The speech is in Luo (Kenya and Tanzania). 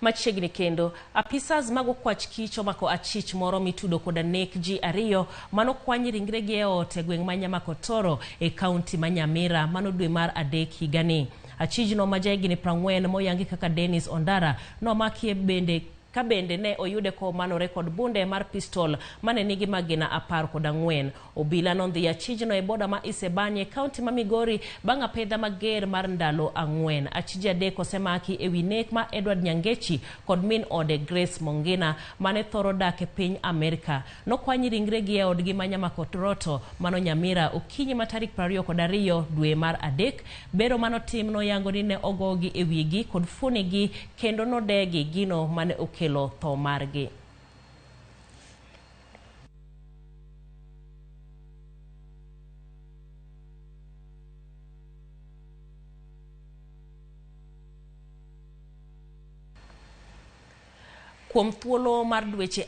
Machiegni kendo, apisas mag okwach kich omako achich moro mitudo koda nek ji 2 manokwany ringregi e ot e gweng' ma Nyamakotoro e kaunti ma Nyamira mano dwe mar adek higani. Achijno ma jahigni 40 moyangi kaka Dennis Ondara nomaki ka bende ne oyude komanore kod bunde mar pistol mane nigi magina 14. Obila nondhi achijno e boda ma Isebanye kaunti ma Migori bang' apedha mager mar ndalo 4. Achije adek osemaki e wi nek ma Edward Nyangechi kod min ode Grace Mongina mane thoro dak e piny Amerika. Nokwany ringregi e odgi ma Nyamakotoro mano Nyamira okinyi ma tarik 22 dwe mar adek. Bero manotim noyango ni ne ogogi e wigi kod funigi kendo nodegi gino mane kelo tho margi. Kuom thuolo mar dweche